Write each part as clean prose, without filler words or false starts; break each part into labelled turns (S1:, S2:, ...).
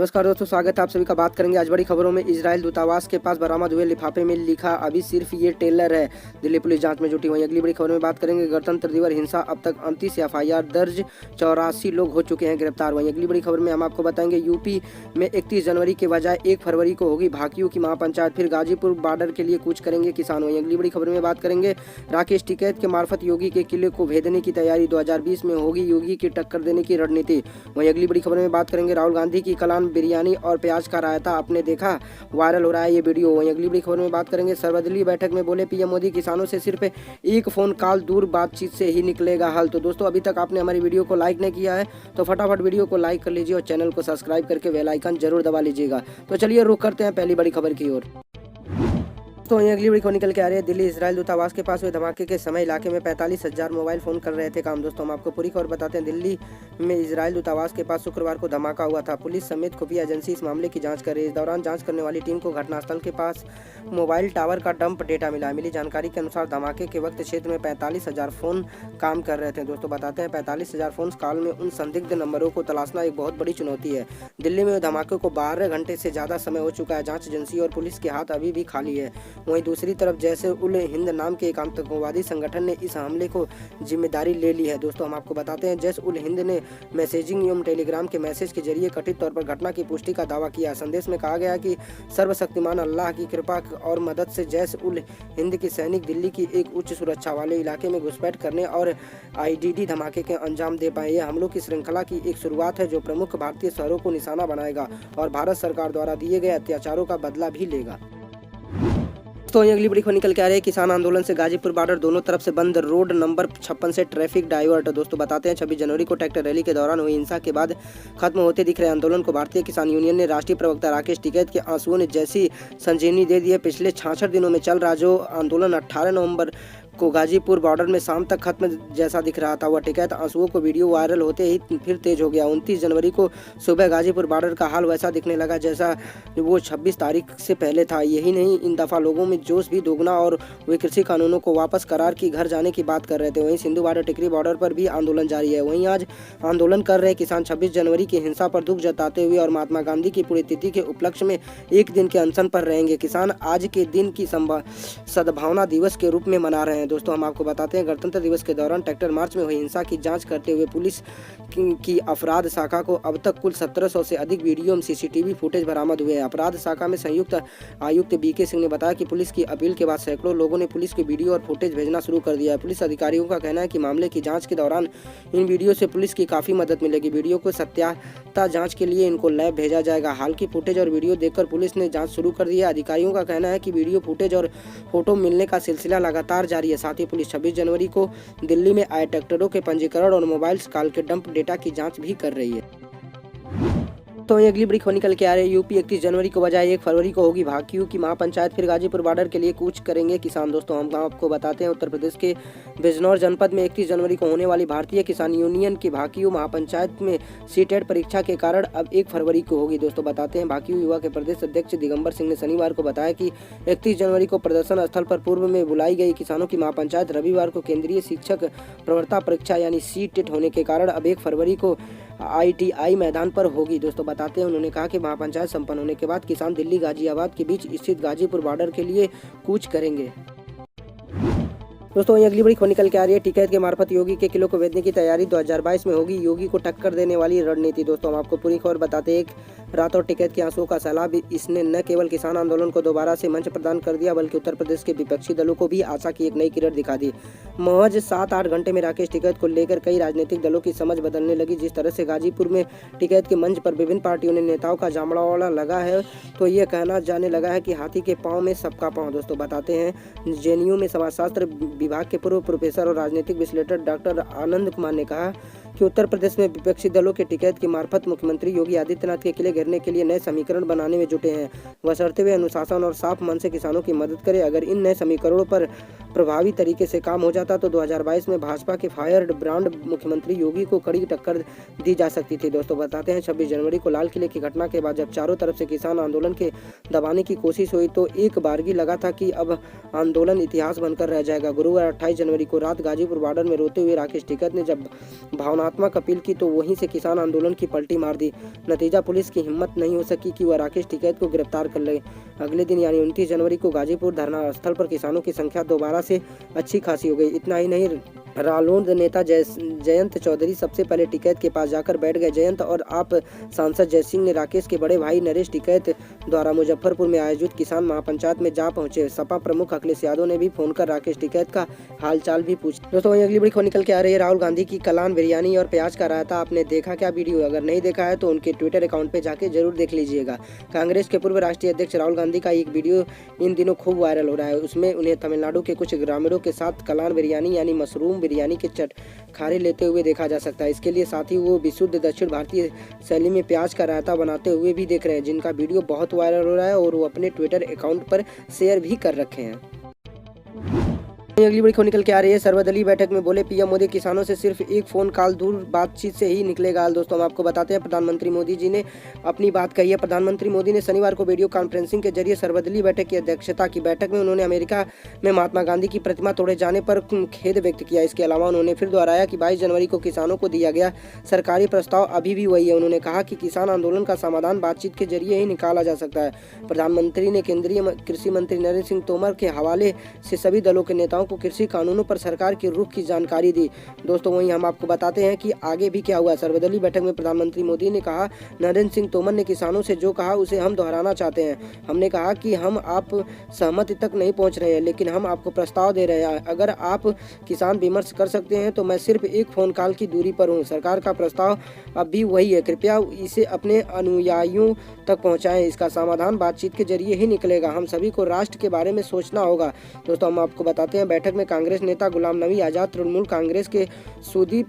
S1: नमस्कार दोस्तों, स्वागत है आप सभी का। बात करेंगे आज बड़ी खबरों में। इजराइल दूतावास के पास बरामद हुए लिफाफे में लिखा अभी सिर्फ ये टेलर है। दिल्ली पुलिस जांच में जुटी हुई। अगली बड़ी खबर में बात करेंगे गणतंत्र दिवस हिंसा, अब तक 29 एफआईआर दर्ज, 84 लोग हो चुके हैं गिरफ्तार। वहीं अगली बड़ी खबर में हम आपको बताएंगे यूपी में 31 जनवरी के बजाय 1 फरवरी को होगी भाकियू की महापंचायत, फिर गाजीपुर बॉर्डर के लिए कूच करेंगे किसान। वहीं अगली बड़ी खबर में बात करेंगे राकेश टिकैत के मार्फत योगी के किले को भेदने की तैयारी, 2020 में होगी योगी की टक्कर देने की रणनीति। वहीं अगली बड़ी खबर में बात करेंगे राहुल गांधी की कलान बिरयानी और प्याज का रायता आपने देखा, वायरल हो रहा है ये वीडियो। वहीं अगली बड़ी खबर में बात करेंगे सर्वदलीय बैठक में बोले पीएम मोदी किसानों से सिर्फ एक फोन कॉल दूर बातचीत से ही निकलेगा हल। तो दोस्तों, अभी तक आपने हमारी वीडियो को लाइक नहीं किया है तो फटाफट वीडियो को लाइक कर लीजिए और चैनल को सब्सक्राइब करके बेल आइकन जरूर दबा लीजिएगा। तो चलिए रुक करते हैं पहली बड़ी खबर की ओर। तो वहीं अगली बड़ी खबर निकल के आ रही है दिल्ली इजराइल दूतावास के पास हुए धमाके के समय इलाके में 45,000 मोबाइल फोन कर रहे थे काम। दोस्तों, हम आपको पूरी खबर बताते हैं। दिल्ली में इजराइल दूतावास के पास शुक्रवार को धमाका हुआ था। पुलिस समेत खुफिया एजेंसी इस मामले की जांच कर रही है। इस दौरान जांच करने वाली टीम को घटनास्थल के पास मोबाइल टावर का डंप डेटा मिला। मिली जानकारी के अनुसार धमाके के वक्त क्षेत्र में 45,000 फोन काम कर रहे थे। दोस्तों, बताते हैं 45,000 फोन कॉल में उन संदिग्ध नंबरों को तलाशना एक बहुत बड़ी चुनौती है। दिल्ली में धमाके को 12 घंटे से ज्यादा समय हो चुका है। जांच एजेंसी और पुलिस के हाथ अभी भी खाली है। वहीं दूसरी तरफ जैसे उल हिंद नाम के एक आतंकवादी संगठन ने इस हमले को जिम्मेदारी ले ली है। दोस्तों, हम आपको बताते हैं जैश उल हिंद ने मैसेजिंग एवं टेलीग्राम के मैसेज के जरिए कथित तौर पर घटना की पुष्टि का दावा किया। संदेश में कहा गया कि सर्वशक्तिमान अल्लाह की कृपा और मदद से जैश उल हिंद की सैनिक दिल्ली की एक उच्च सुरक्षा वाले इलाके में घुसपैठ करने और आईईडी धमाके के अंजाम दे पाए। यह हमलों की श्रृंखला की एक शुरुआत है जो प्रमुख भारतीय शहरों को निशाना बनाएगा और भारत सरकार द्वारा दिए गए अत्याचारों का बदला भी लेगा। तो अगली बड़ी खबर निकल के आ रही है किसान आंदोलन से गाजीपुर बॉर्डर दोनों तरफ से बंद, रोड नंबर 56 से ट्रैफिक डाइवर्ट। दोस्तों, बताते हैं 26 जनवरी को ट्रैक्टर रैली के दौरान हुई हिंसा के बाद खत्म होते दिख रहे आंदोलन को भारतीय किसान यूनियन ने राष्ट्रीय प्रवक्ता राकेश टिकैत के आंसुओं ने जैसी संजीवनी दे दी है। पिछले 66 दिनों में चल रहा जो आंदोलन 18 नवंबर को गाजीपुर बॉर्डर में शाम तक खत्म जैसा दिख रहा था। वह टिकैत आंसुओं को वीडियो वायरल होते ही फिर तेज हो गया। 29 जनवरी को सुबह गाजीपुर बॉर्डर का हाल वैसा दिखने लगा जैसा वो 26 तारीख से पहले था। यही नहीं, इन दफा लोगों में जोश भी दोगुना और वे कृषि कानूनों को वापस करार की घर जाने की बात कर रहे थे। वहीं सिंधु बॉर्डर टिकरी बॉर्डर पर भी आंदोलन जारी है। वहीं आज आंदोलन कर रहे किसान 26 जनवरी की हिंसा पर दुख जताते हुए और महात्मा गांधी की पुण्यतिथि के उपलक्ष्य में एक दिन के अनशन पर रहेंगे। किसान आज के दिन की सद्भावना दिवस के रूप में मना रहे हैं। दोस्तों, हम आपको बताते हैं गणतंत्र दिवस के दौरान ट्रैक्टर मार्च में हुई हिंसा की जांच करते हुए पुलिस की अपराध शाखा को अब तक कुल 1700 से अधिक वीडियो और सीसीटीवी फुटेज बरामद हुए हैं। अपराध शाखा में संयुक्त आयुक्त बीके सिंह ने बताया कि पुलिस की अपील के बाद सैकड़ों लोगों ने पुलिस को वीडियो और फुटेज भेजना शुरू कर दिया है। पुलिस अधिकारियों का कहना है कि मामले की जाँच के दौरान इन वीडियो से पुलिस की काफी मदद मिलेगी। वीडियो को सत्याता जाँच के लिए इनको लैब भेजा जाएगा। हाल की फुटेज और वीडियो देखकर पुलिस ने जाँच शुरू कर दी है। अधिकारियों का कहना है कि वीडियो फुटेज और फोटो मिलने का सिलसिला लगातार जारी है। साथ ही पुलिस 26 जनवरी को दिल्ली में आए ट्रैक्टरों के पंजीकरण और मोबाइल कॉल के डंप डेटा की जांच भी कर रही है। तो ये अगली बड़ी खबर निकल के आ रही है यूपी 31 जनवरी को बजाय 1 फरवरी को होगी भाकियू की महापंचायत, फिर गाजीपुर बॉर्डर के लिए कूच करेंगे किसान। दोस्तों, हम आपको बताते हैं उत्तर प्रदेश के बिजनौर जनपद में 31 जनवरी को होने वाली भारतीय किसान यूनियन की भाकियू महापंचायत में सीटेट परीक्षा के कारण अब 1 फरवरी को होगी। दोस्तों, बताते हैं भाकियू युवा के प्रदेश अध्यक्ष दिगंबर सिंह ने शनिवार को बताया कि 31 जनवरी को प्रदर्शन स्थल पर पूर्व में बुलाई गई किसानों की महापंचायत रविवार को केंद्रीय शिक्षक प्रवर्ता परीक्षा यानी सीटेट होने के कारण अब 1 फरवरी को ITI मैदान पर होगी। दोस्तों, बताते हैं उन्होंने कहा कि महापंचायत संपन्न होने के बाद किसान दिल्ली गाजियाबाद के बीच स्थित गाजीपुर बॉर्डर के लिए कूच करेंगे। दोस्तों, अगली बड़ी खबर निकल के आ रही है टिकैत के मार्फत योगी के किलो को भेजने की तैयारी, 2022 में होगी योगी को टक्कर देने वाली रणनीति। दोस्तों, हम आपको पूरी खबर बताते हैं। एक रात और टिकैत के आंसुओं का सैलाब इसने न केवल किसान आंदोलन को दोबारा से मंच प्रदान कर दिया बल्कि उत्तर प्रदेश के विपक्षी दलों को भी आशा की एक नई किरण दिखा दी। महज 7-8 घंटे में राकेश टिकैत को लेकर कई राजनीतिक दलों की समझ बदलने लगी। जिस तरह से गाजीपुर में टिकैत के मंच पर विभिन्न पार्टियों ने नेताओं का जामड़ा लगा है तो ये कहना जाने लगा है कि हाथी के पाँव में सबका पाँव। दोस्तों, बताते हैं जेएनयू में समाजशास्त्र विभाग के पूर्व प्रोफेसर और राजनीतिक विश्लेषक डॉक्टर आनंद कुमार ने कहा कि उत्तर प्रदेश में विपक्षी दलों के टिकैत की मार्फत मुख्यमंत्री योगी आदित्यनाथ के किले घेरने के लिए नए समीकरण बनाने में जुटे हैं। बशर्ते हुए अनुशासन और साफ मन से किसानों की मदद करें। अगर इन नए समीकरणों पर प्रभावी तरीके से काम हो जाता तो 2022 में भाजपा के फायर ब्रांड मुख्यमंत्री योगी को कड़ी टक्कर दी जा सकती थी। दोस्तों, बताते हैं 26 जनवरी को लाल किले की घटना के बाद जब चारों तरफ से किसान आंदोलन के दबाने की कोशिश हुई तो एक बारगी लगा था कि अब आंदोलन इतिहास बनकर रह जाएगा। गुरुवार 28 जनवरी को रात गाजीपुर बॉर्डर में रोते हुए राकेश टिकैत ने जब भावनात्मक हिंसात्मक अपील की तो वहीं से किसान आंदोलन की पलटी मार दी। नतीजा, पुलिस की हिम्मत नहीं हो सकी कि वह राकेश टिकैत को गिरफ्तार कर ले। अगले दिन यानी 29 जनवरी को गाजीपुर धरना स्थल पर किसानों की संख्या दोबारा से अच्छी खासी हो गई। इतना ही नहीं, रालोद नेता जयंत चौधरी सबसे पहले टिकैत के पास जाकर बैठ गए। जयंत और आप सांसद जयसिंह ने राकेश के बड़े भाई नरेश टिकैत द्वारा मुजफ्फरपुर में आयोजित किसान महापंचायत में जा पहुंचे। सपा प्रमुख अखिलेश यादव ने भी फोन कर राकेश टिकैत का हालचाल भी पूछा। दोस्तों, वहीं अगली बड़ी खबर निकल के आ रही है राहुल गांधी की कलान बिरयानी और प्याज का रायता। आपने देखा क्या वीडियो? अगर नहीं देखा है तो उनके ट्विटर अकाउंट पे जाके जरूर देख लीजिएगा। कांग्रेस के पूर्व राष्ट्रीय अध्यक्ष राहुल गांधी का एक वीडियो इन दिनों खूब वायरल हो रहा है। उसमें उन्हें तमिलनाडु के कुछ ग्रामीणों के साथ कलान बिरयानी यानी मशरूम बिरयानी के चटखारे लेते हुए देखा जा सकता है। इसके लिए साथ ही वो विशुद्ध दक्षिण भारतीय शैली में प्याज का रायता बनाते हुए भी देख रहे हैं, जिनका वीडियो बहुत वायरल हो रहा है और वो अपने ट्विटर अकाउंट पर शेयर भी कर रखे हैं। अगली बड़ी खबर निकल के आ रही है सर्वदलीय बैठक में बोले पीएम मोदी, किसानों से सिर्फ एक फोन कॉल दूर बातचीत से ही निकलेगा हाल। दोस्तों, हम आपको बताते हैं प्रधानमंत्री मोदी जी ने अपनी बात कही है। प्रधानमंत्री मोदी ने शनिवार को वीडियो कॉन्फ्रेंसिंग के जरिए सर्वदलीय बैठक की अध्यक्षता की। बैठक में उन्होंने अमेरिका में महात्मा गांधी की प्रतिमा तोड़े जाने पर खेद व्यक्त किया। इसके अलावा उन्होंने फिर दोहराया कि 22 जनवरी को किसानों को दिया गया सरकारी प्रस्ताव अभी भी वही है। उन्होंने कहा कि किसान आंदोलन का समाधान बातचीत के जरिए ही निकाला जा सकता है। प्रधानमंत्री ने केंद्रीय कृषि मंत्री नरेंद्र सिंह तोमर के हवाले से सभी दलों के नेताओं को कृषि कानूनों पर सरकार की रुख की जानकारी दी। दोस्तों, वहीं हम आपको बताते हैं कि आगे भी क्या हुआ। सर्वदलीय बैठक में प्रधानमंत्री मोदी ने कहा, नरेंद्र सिंह तोमर ने किसानों से जो कहा उसे हम दोहराना चाहते हैं। हमने कहा कि हम आप सहमति तक नहीं पहुंच रहे हैं, लेकिन हम आपको प्रस्ताव दे रहे हैं। अगर आप किसान विमर्श कर सकते हैं तो मैं सिर्फ एक फोन कॉल की दूरी पर हूं। सरकार का प्रस्ताव अब भी वही है, कृपया इसे अपने अनुयायियों तक पहुंचाएं। इसका समाधान बातचीत के जरिए ही निकलेगा। हम सभी को राष्ट्र के बारे में सोचना होगा। दोस्तों, हम आपको बताते हैं बैठक में कांग्रेस नेता गुलाम नबी आजाद, तृणमूल कांग्रेस के सुदीप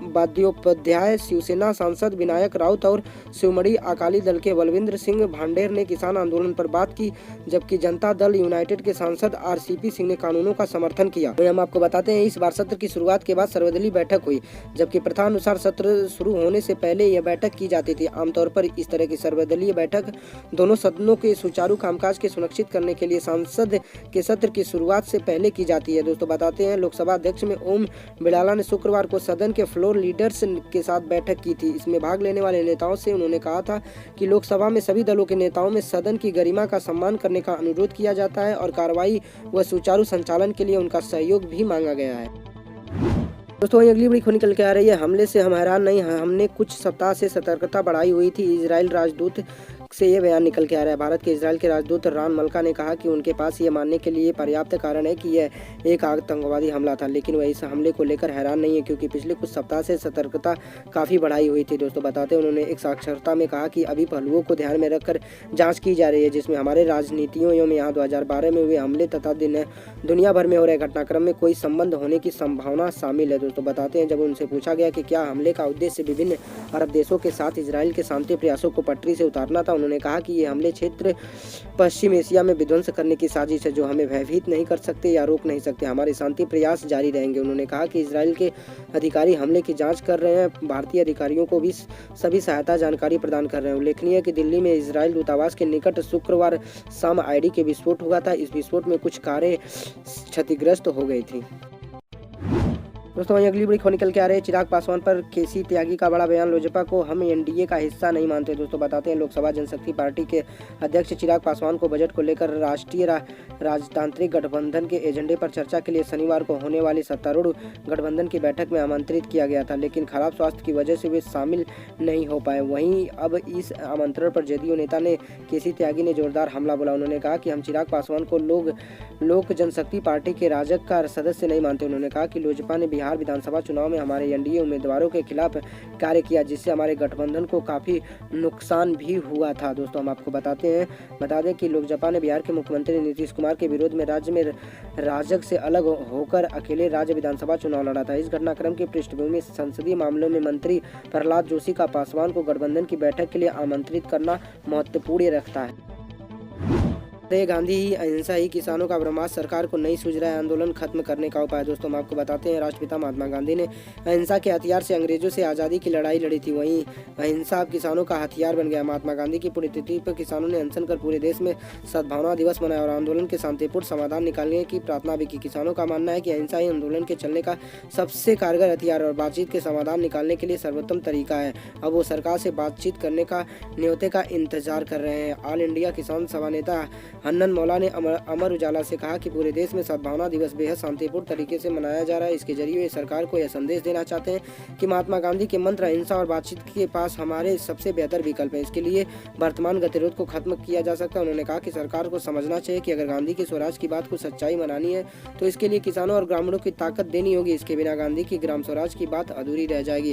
S1: बंदोपाध्याय, शिवसेना सांसद विनायक राउत और शिवमड़ी अकाली दल के बलविंद्र सिंह भांडेर ने किसान आंदोलन पर बात की, जबकि जनता दल यूनाइटेड के सांसद आरसीपी सिंह ने कानूनों का समर्थन किया। तो हम आपको बताते हैं इस बार सत्र की शुरुआत के बाद सर्वदलीय बैठक हुई, जबकि प्रथा अनुसार सत्र शुरू होने से पहले यह बैठक की जाती थी। आमतौर पर इस तरह की सर्वदलीय बैठक दोनों सदनों के सुचारू कामकाज के सुनिश्चित करने के लिए संसद के सत्र की शुरुआत से पहले की जाती है। दोस्तों, बताते हैं लोकसभा अध्यक्ष में ओम बिड़ला ने शुक्रवार को सदन के फ्लोर लीडर्स के साथ बैठक की थी। इसमें भाग लेने वाले नेताओं से उन्होंने कहा था कि लोकसभा में सभी दलों के नेताओं में सदन की गरिमा का सम्मान करने का अनुरोध किया जाता है और कार्रवाई व सुचारू संचालन के लिए उनका सहयोग भी मांगा गया है। दोस्तों, वहीं अगली बड़ी खबर निकल के आ रही है हमले से हम हैरान नहीं हैं, हमने कुछ सप्ताह से सतर्कता बढ़ाई हुई थी। इजराइल राजदूत से ये बयान निकल के आ रहा है। भारत के इजराइल के राजदूत रान मलका ने कहा कि उनके पास ये मानने के लिए पर्याप्त कारण है कि यह एक आतंकवादी हमला था, लेकिन वह इस हमले को लेकर हैरान नहीं है क्योंकि पिछले कुछ सप्ताह से सतर्कता काफ़ी बढ़ाई हुई थी। दोस्तों, बताते हैं उन्होंने एक साक्षरता में कहा कि अभी पहलुओं को ध्यान में रखकर जाँच की जा रही है, जिसमें हमारे राजनीतियों में यहाँ 2012 में हुए हमले तथा दुनिया भर में हो रहे घटनाक्रम में कोई संबंध होने की संभावना शामिल है। दोस्तों, बताते हैं जब उनसे पूछा गया कि क्या हमले का उद्देश्य विभिन्न अरब देशों के साथ इजराइल के शांति प्रयासों को पटरी से उतारना था, उन्होंने कहा कि ये हमले क्षेत्र पश्चिम एशिया में विध्वंस करने की साजिश है जो हमें भयभीत नहीं कर सकते या रोक नहीं सकते। हमारे शांति प्रयास जारी रहेंगे। उन्होंने कहा कि इजराइल के अधिकारी हमले की जांच कर रहे हैं, भारतीय अधिकारियों को भी सभी सहायता जानकारी प्रदान कर रहे हैं। उल्लेखनीय है कि दिल्ली में इजराइल दूतावास के निकट शुक्रवार शाम आईडी के विस्फोट हुआ था। इस विस्फोट में कुछ कारें क्षतिग्रस्त हो गई थी। दोस्तों, वहीं अगली बड़ी खबर निकल के आ रही है चिराग पासवान पर केसी त्यागी का बड़ा बयान, लोजपा को हम एनडीए का हिस्सा नहीं मानते। दोस्तों, बताते हैं लोकसभा जनशक्ति पार्टी के अध्यक्ष चिराग पासवान को बजट को लेकर राष्ट्रीय राजतांत्रिक गठबंधन के एजेंडे पर चर्चा के लिए शनिवार को होने वाली सत्तारूढ़ गठबंधन की बैठक में आमंत्रित किया गया था, लेकिन खराब स्वास्थ्य की वजह से वे शामिल नहीं हो पाए। वहीं अब इस आमंत्रण पर जदयू नेता ने केसी त्यागी ने जोरदार हमला बोला। उन्होंने कहा कि हम चिराग पासवान को लोक जनशक्ति पार्टी के राजग का सदस्य नहीं मानते। उन्होंने कहा कि लोजपा ने बिहार विधानसभा चुनाव में हमारे एनडीए उम्मीदवारों के खिलाफ कार्य किया, जिससे हमारे गठबंधन को काफी नुकसान भी हुआ था। दोस्तों, हम आपको बता दें कि लोजपा ने बिहार के मुख्यमंत्री नीतीश कुमार के विरोध में राज्य में राजग से अलग होकर अकेले राज्य विधानसभा चुनाव लड़ा था। इस घटनाक्रम की पृष्ठभूमि संसदीय मामलों में मंत्री प्रहलाद जोशी का पासवान को गठबंधन की बैठक के लिए आमंत्रित करना महत्वपूर्ण रखता है। अरे गांधी ही अहिंसा ही किसानों का ब्रह्मास्त्र सरकार को नहीं सूझ रहा है आंदोलन खत्म करने का उपाय। दोस्तों हम आपको बताते हैं, राष्ट्रपिता महात्मा गांधी ने अहिंसा के हथियार से अंग्रेजों से आज़ादी की लड़ाई लड़ी थी, वहीं अहिंसा अब किसानों का हथियार बन गया। महात्मा गांधी की पुण्यतिथि पर किसानों ने अनशन कर पूरे देश में सद्भावना दिवस मनाया और आंदोलन के शांतिपूर्ण समाधान निकालने की प्रार्थना भी की। किसानों का मानना है कि अहिंसा ही आंदोलन के चलने का सबसे कारगर हथियार और बातचीत के समाधान निकालने के लिए सर्वोत्तम तरीका है। अब वो सरकार से बातचीत करने का न्योते का इंतजार कर रहे हैं। ऑल इंडिया किसान सभा नेता हन्नन मौला ने अमर उजाला से कहा कि पूरे देश में सद्भावना दिवस बेहद शांतिपूर्ण तरीके से मनाया जा रहा है। इसके जरिए वे सरकार को यह संदेश देना चाहते हैं कि महात्मा गांधी के मंत्र अहिंसा और बातचीत के पास हमारे सबसे बेहतर विकल्प है। इसके लिए वर्तमान गतिरोध को खत्म किया जा सकता है। उन्होंने कहा कि सरकार को समझना चाहिए कि अगर गांधी के स्वराज की बात को सच्चाई मनानी है तो इसके लिए किसानों और ग्रामीणों की ताकत देनी होगी। इसके बिना गांधी की ग्राम स्वराज की बात अधूरी रह जाएगी।